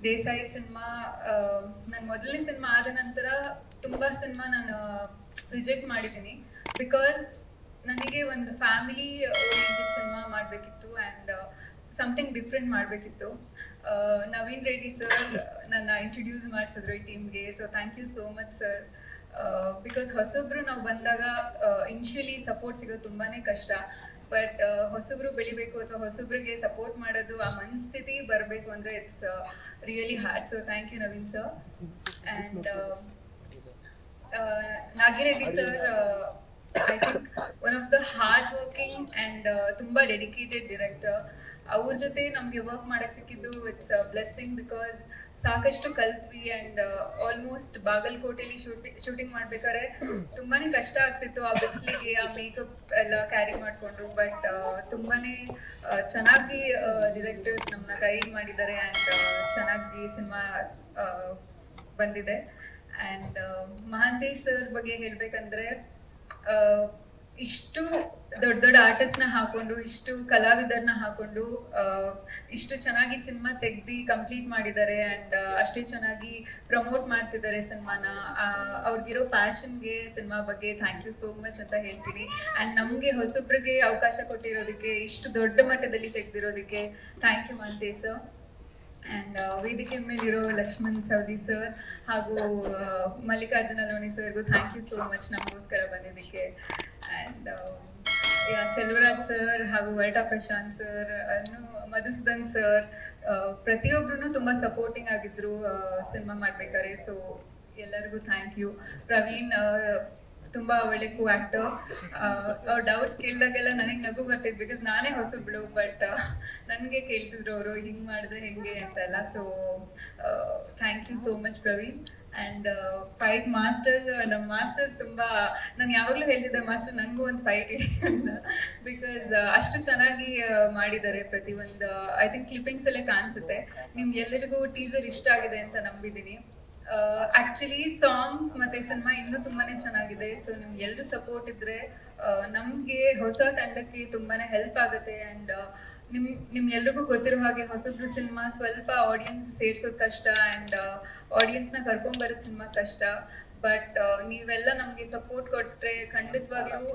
Desai cinema ನನ್ನ ಮೊದಲನೇ cinema ಆದ ನಂತರ ತುಂಬಾ ಸಿನಿಮಾ ನಾನು ರಿಜೆಕ್ಟ್ ಮಾಡಿದ್ದೀನಿ. ಬಿಕಾಸ್ ನನಗೆ ಒಂದು ಫ್ಯಾಮಿಲಿ ಓರಿಯೆಂಟೆಡ್ ಸಿನಿಮಾ ಮಾಡಬೇಕಿತ್ತು ಆ್ಯಂಡ್ ಸಮಥಿಂಗ್ ಡಿಫ್ರೆಂಟ್ ಮಾಡಬೇಕಿತ್ತು. ನವೀನ್ ರೆಡ್ಡಿ ಸರ್ ನನ್ನ ಇಂಟ್ರೊಡ್ಯೂಸ್ ಮಾಡಿಸಿದ್ರು ಈ ಟೀಮ್ಗೆ. So thank you so much sir. Because ಹೊಸೊಬ್ರು ನಾವು ಬಂದಾಗ ಇನಿಷಿಯಲಿ ಸಪೋರ್ಟ್ ಸಿಗೋದು ತುಂಬಾನೇ ಕಷ್ಟ. ಬಟ್ ಹೊಸಬ್ರು ಬೆಳಿಬೇಕು ಅಥವಾ ಹೊಸಬ್ರಿಗೆ ಸಪೋರ್ಟ್ ಮಾಡೋದು ಆ ಮನಸ್ಥಿತಿ ಬರಬೇಕು ಅಂದ್ರೆ it's really hard. So thank you Naveen sir. And Nagireddy sir I think one of the hard working and ತುಂಬಾ ಡೆಡಿಕೇಟೆಡ್ ಡೈರೆಕ್ಟರ್. ಅವ್ರ ಜೊತೆ ನಮ್ಗೆ ವರ್ಕ್ ಮಾಡಕ್ ಸಿಕ್ಕಿದ್ದು ಇಟ್ಸ್ ಬ್ಲೆಸ್ಸಿಂಗ್. ಬಿಕಾಸ್ ಸಾಕಷ್ಟು ಕಲ್ತ್ವಿ ಆ್ಯಂಡ್ ಆಲ್ಮೋಸ್ಟ್ ಬಾಗಲಕೋಟೆಲಿ ಶೂಟಿಂಗ್ ಮಾಡ್ಬೇಕಾದ್ರೆ ತುಂಬಾನೇ ಕಷ್ಟ ಆಗ್ತಿತ್ತು. ಆ ಬಿಸಿಲಿಗೆ ಆ ಮೇಕಪ್ ಎಲ್ಲ ಕ್ಯಾರಿ ಮಾಡ್ಕೊಂಡು. ಬಟ್ ತುಂಬಾನೇ ಚೆನ್ನಾಗಿ ಡೈರೆಕ್ಟರ್ ನಮ್ಮನ್ನ ಗೈಡ್ ಮಾಡಿದ್ದಾರೆ ಆ್ಯಂಡ್ ಚೆನ್ನಾಗಿ ಸಿನಿಮಾ ಬಂದಿದೆ. ಆ್ಯಂಡ್ ಮಹಾಂತೇಶ್ ಸರ್ ಬಗ್ಗೆ ಹೇಳ್ಬೇಕಂದ್ರೆ ಇಷ್ಟು ದೊಡ್ಡ ದೊಡ್ಡ ಆರ್ಟಿಸ್ಟ್ ನ ಹಾಕೊಂಡು, ಇಷ್ಟು ಕಲಾವಿದರನ್ನ ಹಾಕೊಂಡು ಇಷ್ಟು ಚೆನ್ನಾಗಿ ಸಿನಿಮಾ ತೆಗ್ದಿ ಕಂಪ್ಲೀಟ್ ಮಾಡಿದ್ದಾರೆ ಆ್ಯಂಡ್ ಅಷ್ಟೇ ಚೆನ್ನಾಗಿ ಪ್ರಮೋಟ್ ಮಾಡ್ತಿದ್ದಾರೆ ಸಿನಿಮಾನ. ಅವ್ರಿಗಿರೋ ಪ್ಯಾಷನ್ಗೆ ಸಿನಿಮಾ ಬಗ್ಗೆ ಥ್ಯಾಂಕ್ ಯು ಸೋ ಮಚ್ ಅಂತ ಹೇಳ್ತೀನಿ. ಆ್ಯಂಡ್ ನಮ್ಗೆ ಹೊಸಬ್ರಿಗೆ ಅವಕಾಶ ಕೊಟ್ಟಿರೋದಕ್ಕೆ, ಇಷ್ಟು ದೊಡ್ಡ ಮಟ್ಟದಲ್ಲಿ ತೆಗ್ದಿರೋದಕ್ಕೆ thank you Mahantesh sir. And ವೇದಿಕೆ ಮೇಲಿರೋ ಲಕ್ಷ್ಮಣ್ ಸವದಿ ಸರ್ ಹಾಗೂ ಮಲ್ಲಿಕಾರ್ಜುನ ಲೋಣಿ ಸರ್ಗೂ ಥ್ಯಾಂಕ್ ಯು ಸೋ ಮಚ್ ನಮಗೋಸ್ಕರ ಬಂದಿದ್ದಕ್ಕೆ. ಆ್ಯಂಡ್ ಚೆಲುವರಾಜ್ ಸರ್ ಹಾಗೂ ವರಟಾ ಪ್ರಶಾಂತ್ ಸರ್, ಮಧುಸೂದನ್ ಸರ್, ಪ್ರತಿಯೊಬ್ರು ತುಂಬಾ ಸಪೋರ್ಟಿಂಗ್ ಆಗಿದ್ರು ಸಿನಿಮಾ ಮಾಡ್ಬೇಕಾದ್ರೆ. ಸೊ ಎಲ್ಲರಿಗೂ ಥ್ಯಾಂಕ್ ಯು. ಪ್ರವೀಣ್ ತುಂಬಾ ಒಳ್ಳೆ ಕೋ ಆಕ್ಟರ್. ಅವ್ರ ಡೌಟ್ಸ್ ಕೇಳಿದಾಗೆಲ್ಲ ನನಗೆ ನಗು ಬರ್ತಿದ್ ಬಿಕಾಸ್ ನಾನೇ ಹೊಸಬ್ಳು. ಬಟ್ ನನಗೆ ಕೇಳ್ತಿದ್ರು ಅವರು ಹಿಂಗ್ ಮಾಡಿದ್ರೆ ಹೆಂಗೆ ಅಂತೆಲ್ಲ. So thank you so much Praveen. And fight master, ನಮ್ಮ ಮಾಸ್ಟರ್ ತುಂಬಾ, ನಾನು ಯಾವಾಗಲೂ ಹೇಳ್ತಿದ್ದೆ ಮಾಸ್ಟರ್ ನನಗೂ ಒಂದು ಫೈಟ್ ಇಡಿ ಅಂತ. ಬಿಕಾಸ್ ಅಷ್ಟು ಚೆನ್ನಾಗಿ ಮಾಡಿದ್ದಾರೆ ಪ್ರತಿಯೊಂದು. ಐ ಥಿಂಕ್ ಕ್ಲಿಪ್ಪಿಂಗ್ಸ್ ಎಲ್ಲ ಕಾಣಿಸುತ್ತೆ. ನಿಮ್ಗೆಲ್ಲರಿಗೂ ಟೀಸರ್ ಇಷ್ಟ ಆಗಿದೆ ಅಂತ ನಂಬಿದ್ದೀನಿ. ಆಕ್ಚುಲಿ ಸಾಂಗ್ಸ್ ಮತ್ತೆ ಸಿನಿಮಾ ಇನ್ನೂ ತುಂಬಾನೇ ಚೆನ್ನಾಗಿದೆ. ಸೊ ನಿಮ್ಗೆ ಎಲ್ಲರೂ ಸಪೋರ್ಟ್ ಇದ್ರೆ ನಮ್ಗೆ ಹೊಸ ತಂಡಕ್ಕೆ ತುಂಬಾನೇ ಹೆಲ್ಪ್ ಆಗುತ್ತೆ. ಆ್ಯಂಡ್ ನಿಮ್ಗೆಲ್ರಿಗೂ ಗೊತ್ತಿರೋ ಹಾಗೆ ಹೊಸಬ್ರು ಸಿನಿಮಾ ಸ್ವಲ್ಪ ಆಡಿಯನ್ಸ್ ಸೇರ್ಸೋದು ಕಷ್ಟ ಆ್ಯಂಡ್ ಆಡಿಯನ್ಸ್ನ ಕರ್ಕೊಂಡ್ಬರೋದು ಸಿನಿಮಾ ಕಷ್ಟ. ಬಟ್ ನೀವೆಲ್ಲ ನಮ್ಗೆ ಸಪೋರ್ಟ್ ಕೊಟ್ರೆ ಖಂಡಿತವಾಗ್ಲೂ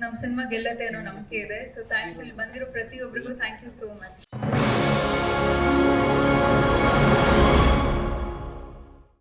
ನಮ್ಮ ಸಿನಿಮಾ ಗೆಲ್ಲತ್ತೆ ಅನ್ನೋ ನಂಬಿಕೆ ಇದೆ. So thank you. ಇಲ್ಲಿ ಬಂದಿರೋ ಪ್ರತಿಯೊಬ್ಬರಿಗೂ ಥ್ಯಾಂಕ್ ಯು ಸೋ ಮಚ್.